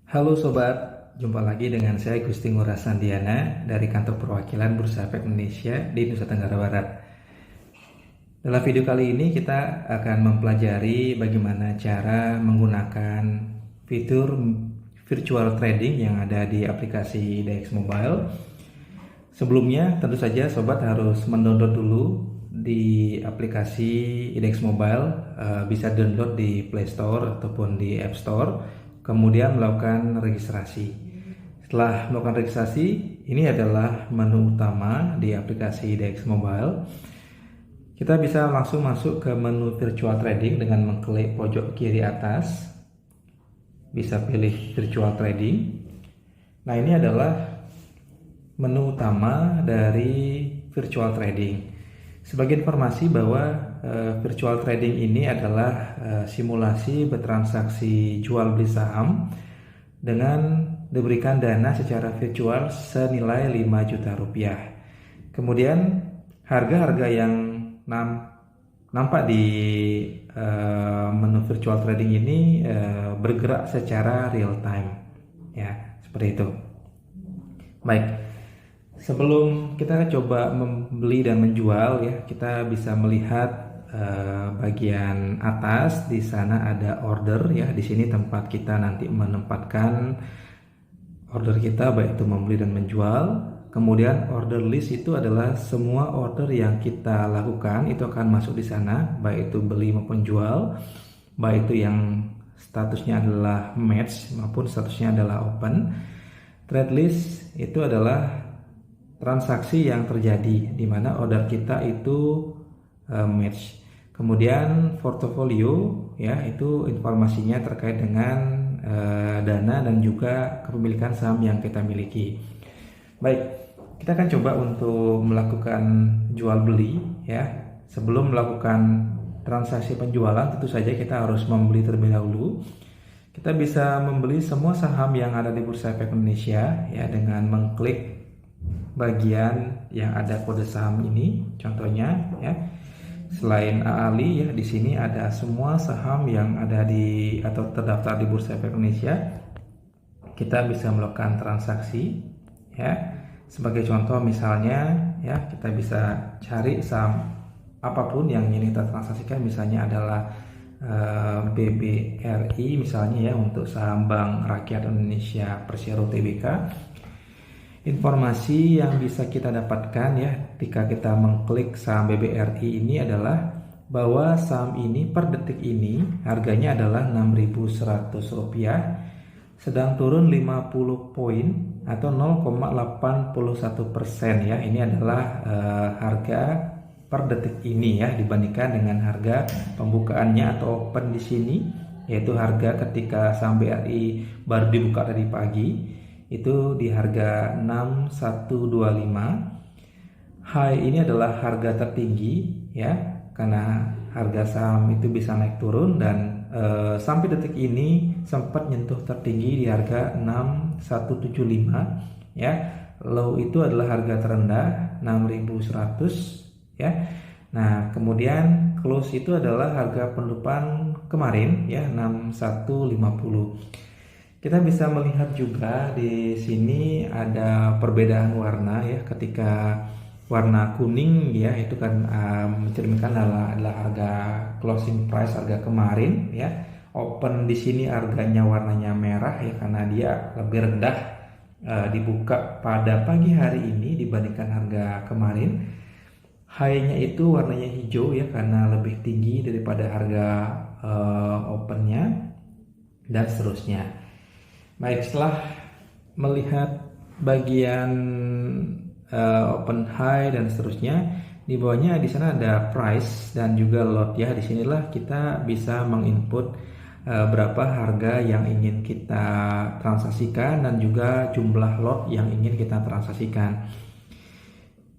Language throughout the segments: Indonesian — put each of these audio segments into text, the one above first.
Halo sobat, jumpa lagi dengan saya Gusti Ngurah Sandiana dari kantor perwakilan Bursa Efek Indonesia di Nusa Tenggara Barat. Dalam video kali ini kita akan mempelajari bagaimana cara menggunakan fitur virtual trading yang ada di aplikasi IDX Mobile. Sebelumnya tentu saja sobat harus mendownload dulu di aplikasi IDX Mobile, bisa download di Play Store ataupun di App Store, kemudian melakukan registrasi. Setelah melakukan registrasi, ini adalah menu utama di aplikasi IDX Mobile. Kita bisa langsung masuk ke menu virtual trading dengan mengklik pojok kiri atas, bisa pilih virtual trading. Nah, ini adalah menu utama dari virtual trading. Sebagai informasi bahwa virtual trading ini adalah simulasi bertransaksi jual beli saham dengan diberikan dana secara virtual senilai 5 juta rupiah. Kemudian harga-harga yang nampak di menu virtual trading ini bergerak secara real time, ya, seperti itu. Baik. Sebelum kita coba membeli dan menjual, ya, kita bisa melihat bagian atas. Di sana ada order, ya. Di sini tempat kita nanti menempatkan order kita, baik itu membeli dan menjual. Kemudian order list itu adalah semua order yang kita lakukan itu akan masuk di sana, baik itu beli maupun jual, baik itu yang statusnya adalah match maupun statusnya adalah open. Trade list itu adalah transaksi yang terjadi di mana order kita itu match. Kemudian portofolio, ya, itu informasinya terkait dengan dana dan juga kepemilikan saham yang kita miliki. Baik, kita akan coba untuk melakukan jual beli, ya. Sebelum melakukan transaksi penjualan, tentu saja kita harus membeli terlebih dahulu. Kita bisa membeli semua saham yang ada di Bursa Efek Indonesia, ya, dengan mengklik bagian yang ada kode saham ini. Contohnya, ya, selain AALI, ya, di sini ada semua saham yang ada di atau terdaftar di Bursa Efek Indonesia. Kita bisa melakukan transaksi, ya. Sebagai contoh misalnya, ya, kita bisa cari saham apapun yang ingin kita transaksikan. Misalnya adalah BBRI misalnya, ya, untuk saham Bank Rakyat Indonesia Persero Tbk. Informasi yang bisa kita dapatkan, ya, ketika kita mengklik saham BBRI ini adalah bahwa saham ini per detik ini harganya adalah Rp6.100, sedang turun 50 poin atau 0,81%, ya. Ini adalah harga per detik ini, ya, dibandingkan dengan harga pembukaannya atau open di sini, yaitu harga ketika saham BRI baru dibuka tadi pagi itu di harga 6125. High ini adalah harga tertinggi, ya, karena harga saham itu bisa naik turun dan sampai detik ini sempat nyentuh tertinggi di harga 6175, ya. Low itu adalah harga terendah 6100, ya. Nah, kemudian close itu adalah harga penutupan kemarin, ya, 6150. Kita bisa melihat juga di sini ada perbedaan warna, ya. Ketika warna kuning, ya, itu kan mencerminkan adalah harga closing price, harga kemarin, ya. Open di sini harganya warnanya merah, ya, karena dia lebih rendah dibuka pada pagi hari ini dibandingkan harga kemarin. High-nya itu warnanya hijau, ya, karena lebih tinggi daripada harga opennya, dan seterusnya. Baik, setelah melihat bagian open high dan seterusnya, di bawahnya di sana ada price dan juga lot, ya. Disinilah kita bisa menginput berapa harga yang ingin kita transaksikan dan juga jumlah lot yang ingin kita transaksikan.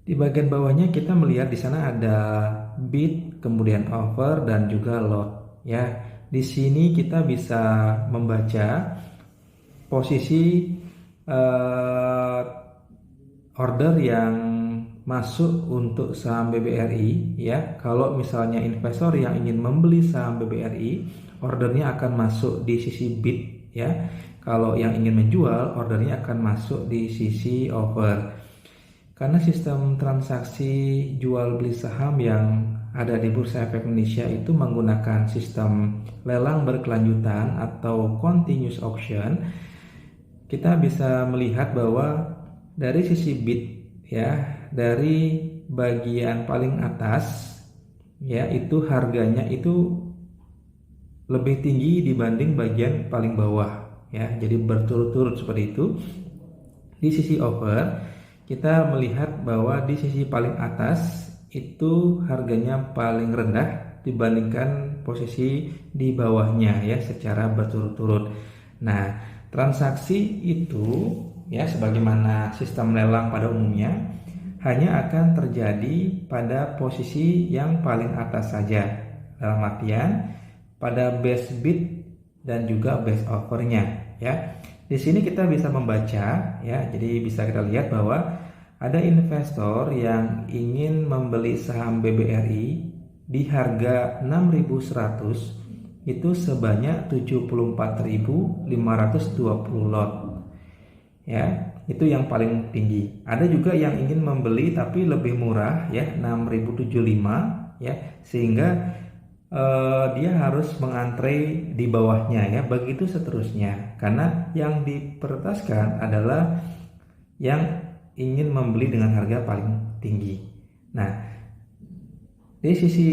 Di bagian bawahnya kita melihat di sana ada bid, kemudian offer dan juga lot, ya. Di sini kita bisa membaca posisi order yang masuk untuk saham BBRI, ya. Kalau misalnya investor yang ingin membeli saham BBRI, ordernya akan masuk di sisi bid, ya. Kalau yang ingin menjual, ordernya akan masuk di sisi over. Karena sistem transaksi jual beli saham yang ada di Bursa Efek Indonesia itu menggunakan sistem lelang berkelanjutan atau continuous auction, kita bisa melihat bahwa dari sisi bid ya, dari bagian paling atas ya, itu harganya itu lebih tinggi dibanding bagian paling bawah ya. Jadi berturut-turut seperti itu. Di sisi over kita melihat bahwa di sisi paling atas itu harganya paling rendah dibandingkan posisi di bawahnya ya, secara berturut-turut. Nah, transaksi itu ya, sebagaimana sistem lelang pada umumnya, hanya akan terjadi pada posisi yang paling atas saja. Dalam artian pada base bid dan juga base offernya ya. Di sini kita bisa membaca ya, jadi bisa kita lihat bahwa ada investor yang ingin membeli saham BBRI di harga 6.100 itu sebanyak 74.520 lot. Ya, itu yang paling tinggi. Ada juga yang ingin membeli tapi lebih murah ya, 6.075 ya, sehingga dia harus mengantre di bawahnya ya, begitu seterusnya, karena yang diprioritaskan adalah yang ingin membeli dengan harga paling tinggi. Nah, di sisi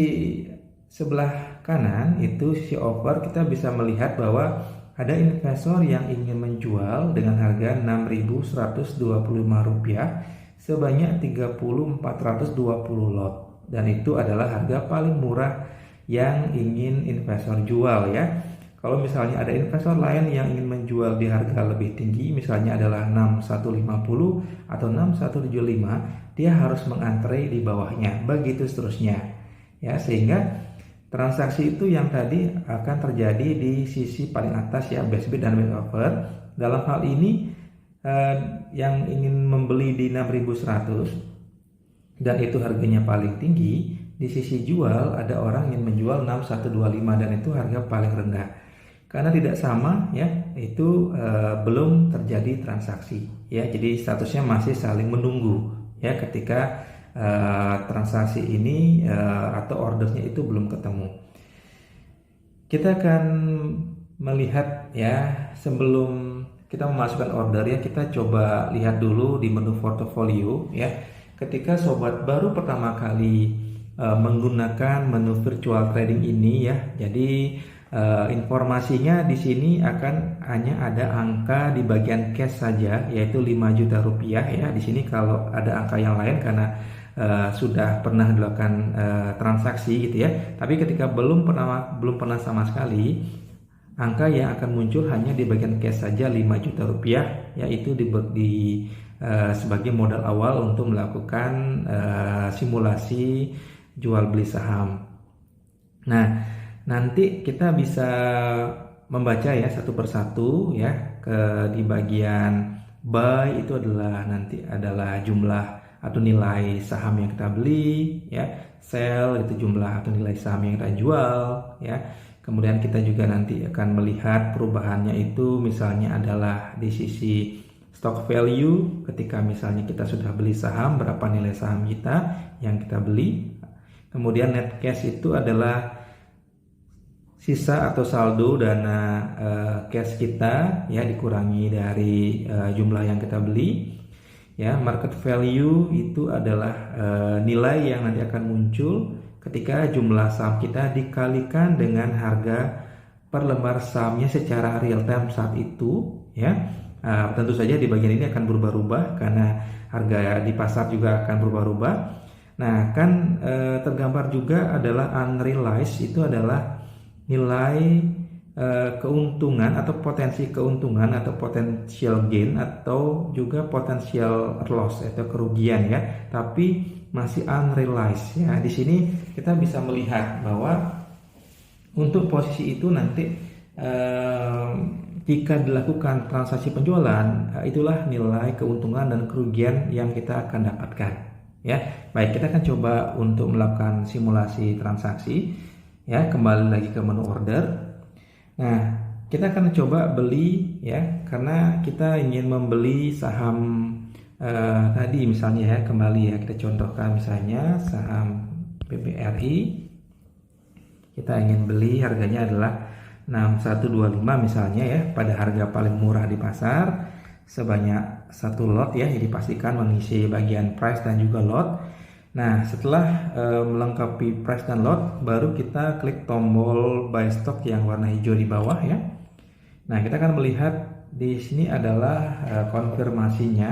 sebelah kanan itu sisi over, kita bisa melihat bahwa ada investor yang ingin menjual dengan harga Rp6.125 sebanyak 30.420 lot, dan itu adalah harga paling murah yang ingin investor jual ya. Kalau misalnya ada investor lain yang ingin menjual di harga lebih tinggi, misalnya adalah 6.150 atau 6.175, dia harus mengantre di bawahnya, begitu seterusnya ya, sehingga transaksi itu yang tadi akan terjadi di sisi paling atas ya, base bid dan base offer. Dalam hal ini yang ingin membeli di 6.100 dan itu harganya paling tinggi, di sisi jual ada orang yang menjual 6.125 dan itu harga paling rendah. Karena tidak sama ya, itu belum terjadi transaksi ya. Jadi statusnya masih saling menunggu ya, ketika transaksi ini atau ordernya itu belum ketemu. Kita akan melihat ya, sebelum kita memasukkan order ya, kita coba lihat dulu di menu portofolio ya. Ketika sobat baru pertama kali menggunakan menu virtual trading ini ya, jadi informasinya di sini akan hanya ada angka di bagian cash saja, yaitu 5 juta rupiah ya. Di sini kalau ada angka yang lain karena sudah pernah dilakukan transaksi gitu ya. Tapi ketika belum pernah sama sekali, angka yang akan muncul hanya di bagian cash saja 5 juta rupiah, yaitu sebagai modal awal untuk melakukan simulasi jual beli saham. Nah, nanti kita bisa membaca ya satu persatu ya, di bagian buy itu adalah jumlah atau nilai saham yang kita beli ya, sell itu jumlah atau nilai saham yang kita jual ya. Kemudian kita juga nanti akan melihat perubahannya itu, misalnya adalah di sisi stock value, ketika misalnya kita sudah beli saham, berapa nilai saham kita yang kita beli. Kemudian net cash itu adalah sisa atau saldo dana cash kita ya, dikurangi dari jumlah yang kita beli ya. Market value itu adalah nilai yang nanti akan muncul ketika jumlah saham kita dikalikan dengan harga per lembar sahamnya secara real time saat itu ya. Tentu saja di bagian ini akan berubah-ubah karena harga di pasar juga akan berubah-ubah. Nah, kan tergambar juga adalah unrealized, itu adalah nilai keuntungan atau potensi keuntungan atau potential gain atau juga potential loss atau kerugian ya, tapi masih unrealized ya. Di sini kita bisa melihat bahwa untuk posisi itu nanti jika dilakukan transaksi penjualan, itulah nilai keuntungan dan kerugian yang kita akan dapatkan. Ya, baik, kita akan coba untuk melakukan simulasi transaksi. Ya, kembali lagi ke menu order. Nah, kita akan coba beli ya, karena kita ingin membeli saham tadi misalnya ya, kembali ya kita contohkan misalnya saham BBRI. Kita ingin beli, harganya adalah 6125 misalnya ya, pada harga paling murah di pasar, sebanyak 1 lot ya, jadi pastikan mengisi bagian price dan juga lot. Nah, setelah melengkapi price dan lot, baru kita klik tombol buy stock yang warna hijau di bawah ya. Nah, kita akan melihat di sini adalah konfirmasinya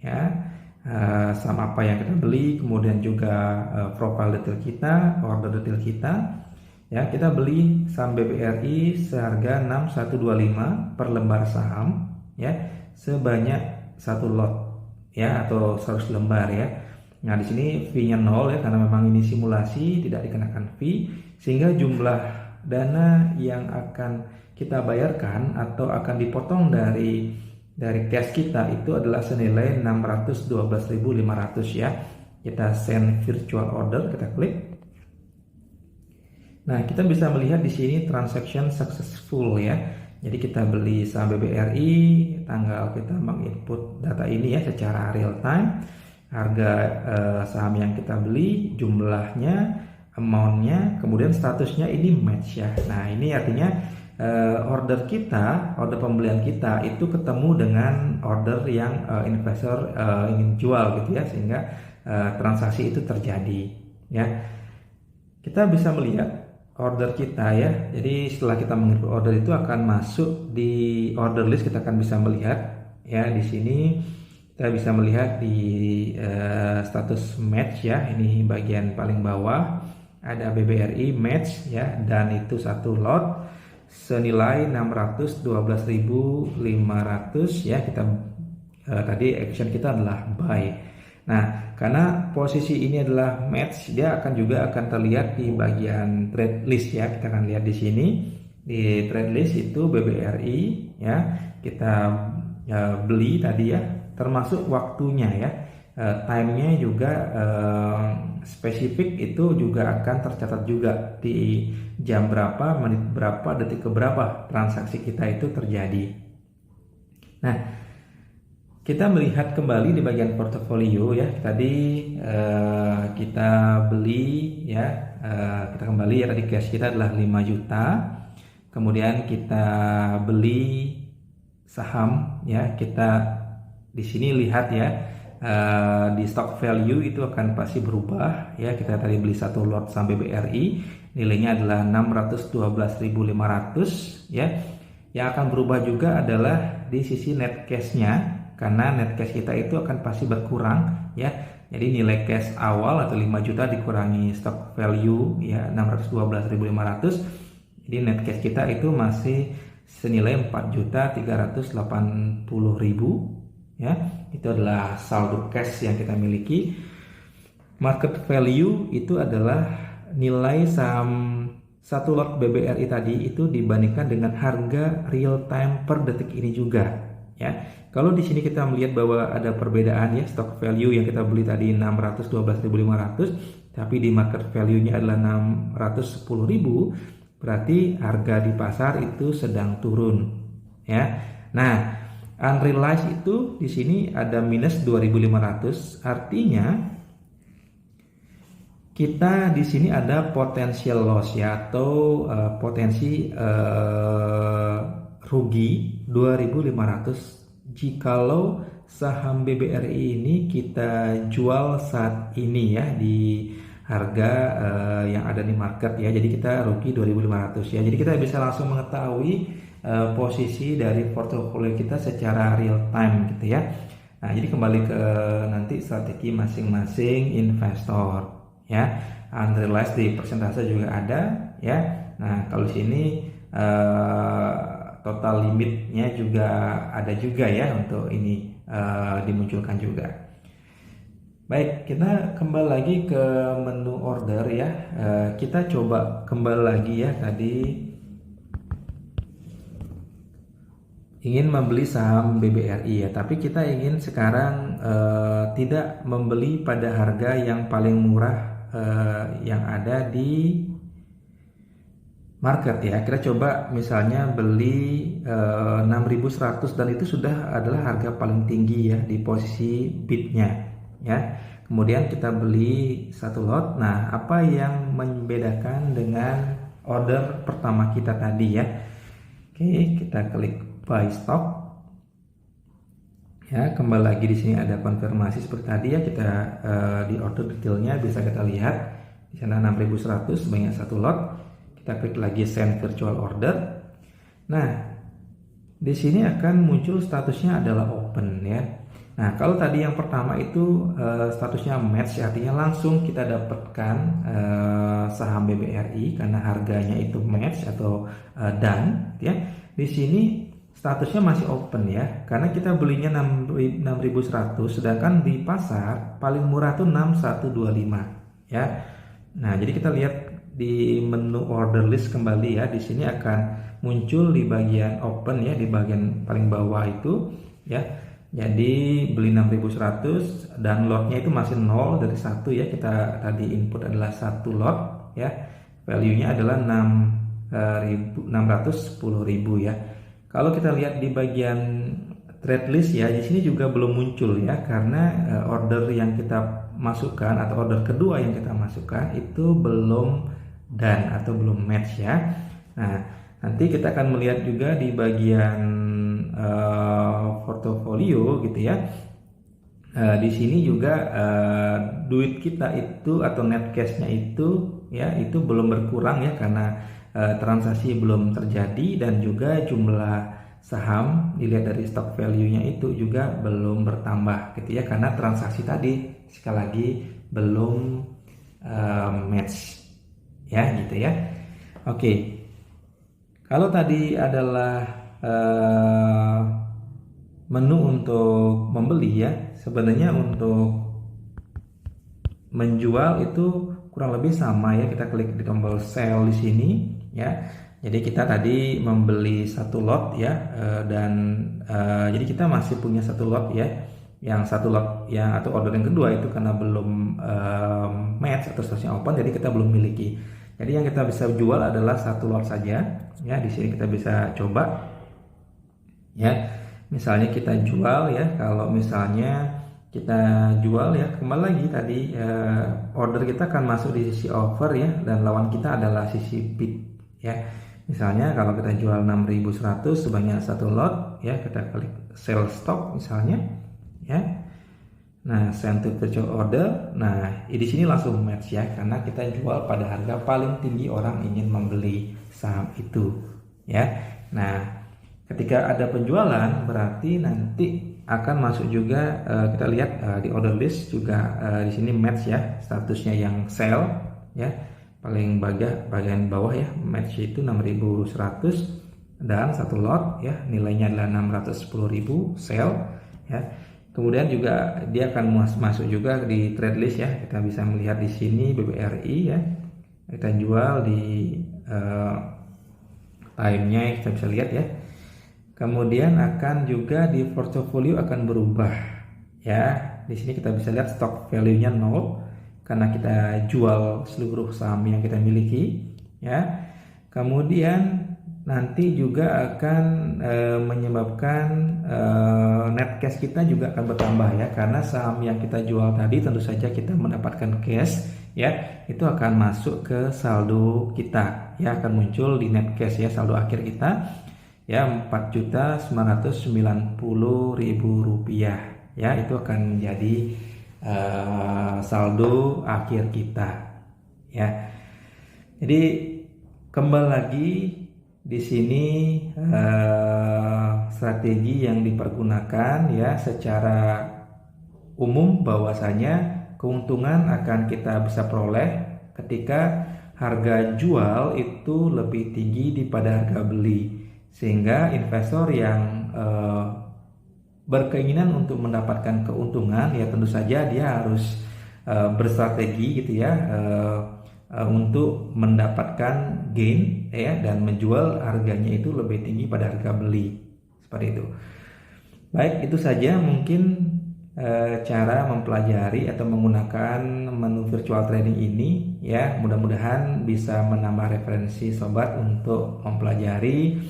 ya, saham apa yang kita beli, kemudian juga profile detail kita, order detail kita. Ya, kita beli saham BBRI seharga 6125 per lembar saham ya, sebanyak 1 lot ya, atau 100 lembar ya. Nah, di sini fee-nya 0 ya, karena memang ini simulasi, tidak dikenakan fee, sehingga jumlah dana yang akan kita bayarkan atau akan dipotong dari cash kita itu adalah senilai 612.500 ya. Kita send virtual order, kita klik. Nah, kita bisa melihat di sini transaction successful ya. Jadi kita beli saham BBRI, tanggal kita menginput data ini ya secara real time, harga saham yang kita beli, jumlahnya, amountnya, kemudian statusnya ini match ya. Nah, ini artinya order kita, order pembelian kita itu ketemu dengan order yang investor ingin jual gitu ya, sehingga transaksi itu terjadi ya. Kita bisa melihat order kita ya. Jadi setelah kita menginput order itu akan masuk di order list, kita akan bisa melihat ya di sini. Kita bisa melihat di status match ya. Ini bagian paling bawah ada BBRI match ya, dan itu 1 lot senilai 612.500 ya. Kita tadi action kita adalah buy. Nah, karena posisi ini adalah match, dia juga akan terlihat di bagian trade list ya. Kita akan lihat di sini di trade list itu BBRI ya, kita beli tadi ya, termasuk waktunya ya, time-nya juga spesifik itu juga akan tercatat juga di jam berapa, menit berapa, detik keberapa transaksi kita itu terjadi. Nah, kita melihat kembali di bagian portofolio ya. Tadi kita beli ya, kita kembali ya, tadi cash kita adalah 5 juta. Kemudian kita beli saham ya. Kita di sini lihat ya, di stock value itu akan pasti berubah ya. Kita tadi beli 1 lot saham BBRI, nilainya adalah 612.500 ya. Yang akan berubah juga adalah di sisi net cash-nya, karena net cash kita itu akan pasti berkurang ya. Jadi nilai cash awal atau 5 juta dikurangi stock value ya 612.500. Jadi net cash kita itu masih senilai 4.380.000 ya. Itu adalah saldo cash yang kita miliki. Market value itu adalah nilai saham 1 lot BBRI tadi itu dibandingkan dengan harga real time per detik ini juga ya. Kalau di sini kita melihat bahwa ada perbedaan ya, stock value yang kita beli tadi 612.500, tapi di market value-nya adalah 610.000, berarti harga di pasar itu sedang turun ya. Nah, unrealized itu di sini ada minus 2.500, artinya kita di sini ada potential loss ya, atau potensi rugi 2.500 jikalau saham BBRI ini kita jual saat ini ya di harga yang ada di market ya. Jadi kita rugi 2.500 ya. Jadi kita bisa langsung mengetahui posisi dari portofolio kita secara real time gitu ya. Nah, jadi kembali ke nanti strategi masing-masing investor ya. Unrealized di persentase juga ada ya. Nah, kalau sini total limitnya juga ada juga ya, untuk ini dimunculkan juga. Baik, kita kembali lagi ke menu order ya. Kita coba kembali lagi ya, tadi ingin membeli saham BBRI ya, tapi kita ingin sekarang tidak membeli pada harga yang paling murah yang ada di market ya. Kita coba misalnya beli 6.100 dan itu sudah adalah harga paling tinggi ya di posisi bidnya ya. Kemudian kita beli satu lot. Nah, apa yang membedakan dengan order pertama kita tadi ya? Oke, kita klik buy stock. Ya, kembali lagi di sini ada konfirmasi seperti tadi ya. Kita di order detailnya bisa kita lihat di sana 6.100 sebanyak satu lot. Kita klik lagi send virtual order. Nah, di sini akan muncul statusnya adalah open ya. Nah, kalau tadi yang pertama itu statusnya match, artinya langsung kita dapatkan saham BBRI karena harganya itu match atau done ya. Di sini statusnya masih open ya, karena kita belinya 6.100 sedangkan di pasar paling murah tuh 6.125 ya. Nah, jadi kita lihat di menu order list kembali ya. Di sini akan muncul di bagian open ya, di bagian paling bawah itu ya. Jadi beli 6.100 dan lotnya itu masih 0 dari 1 ya. Kita tadi input adalah 1 lot ya. Value-nya adalah 610.000 ya. Kalau kita lihat di bagian trade list ya, di sini juga belum muncul ya, karena order yang kita masukkan atau order kedua yang kita masukkan itu belum done atau belum match ya. Nah, nanti kita akan melihat juga di bagian portofolio gitu ya. Di sini juga duit kita itu atau net cashnya itu ya, itu belum berkurang ya, karena transaksi belum terjadi, dan juga jumlah saham dilihat dari stock value-nya itu juga belum bertambah gitu ya, karena transaksi tadi sekali lagi belum match ya gitu ya. Oke. Kalau tadi adalah menu untuk membeli ya, sebenarnya untuk menjual itu kurang lebih sama ya. Kita klik di tombol sell di sini ya. Jadi kita tadi membeli satu lot ya, dan jadi kita masih punya satu lot ya. Yang satu lot yang atau order yang kedua itu karena belum match atau statusnya open, jadi kita belum miliki. Jadi yang kita bisa jual adalah satu lot saja ya. Di sini kita bisa coba ya. Misalnya kita jual ya, kalau misalnya kita jual ya, kembali lagi tadi order kita akan masuk di sisi offer ya, dan lawan kita adalah sisi bid ya. Misalnya kalau kita jual 6.100 sebanyak satu lot ya, kita klik sell stock misalnya ya. Nah, send to virtual order. Nah, di sini langsung match ya, karena kita jual pada harga paling tinggi orang ingin membeli saham itu ya. Nah, ketika ada penjualan berarti nanti akan masuk juga kita lihat di order list juga di sini match ya, statusnya yang sell ya, paling bagian bawah ya, match itu 6.100 dan satu lot ya, nilainya adalah 610.000 sell ya. Kemudian juga dia akan masuk juga di trade list ya. Kita bisa melihat di sini BBRI ya, kita jual di time-nya kita bisa lihat ya. Kemudian akan juga di portofolio akan berubah ya. Di sini kita bisa lihat stock value-nya 0 karena kita jual seluruh saham yang kita miliki ya. Kemudian nanti juga akan menyebabkan net cash kita juga akan bertambah ya, karena saham yang kita jual tadi tentu saja kita mendapatkan cash ya, itu akan masuk ke saldo kita ya, akan muncul di net cash ya, saldo akhir kita ya, Rp4.990.000 ya, itu akan menjadi saldo akhir kita ya. Jadi kembali lagi di sini strategi yang dipergunakan ya, secara umum bahwasanya keuntungan akan kita bisa peroleh ketika harga jual itu lebih tinggi daripada harga beli, sehingga investor yang berkeinginan untuk mendapatkan keuntungan ya tentu saja dia harus berstrategi gitu ya, untuk mendapatkan gain ya, dan menjual harganya itu lebih tinggi pada harga beli, seperti itu. Baik, itu saja mungkin cara mempelajari atau menggunakan menu virtual trading ini ya. Mudah-mudahan bisa menambah referensi sobat untuk mempelajari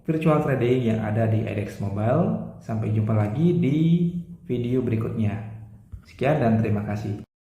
virtual trading yang ada di IDX Mobile. Sampai jumpa lagi di video berikutnya. Sekian dan terima kasih.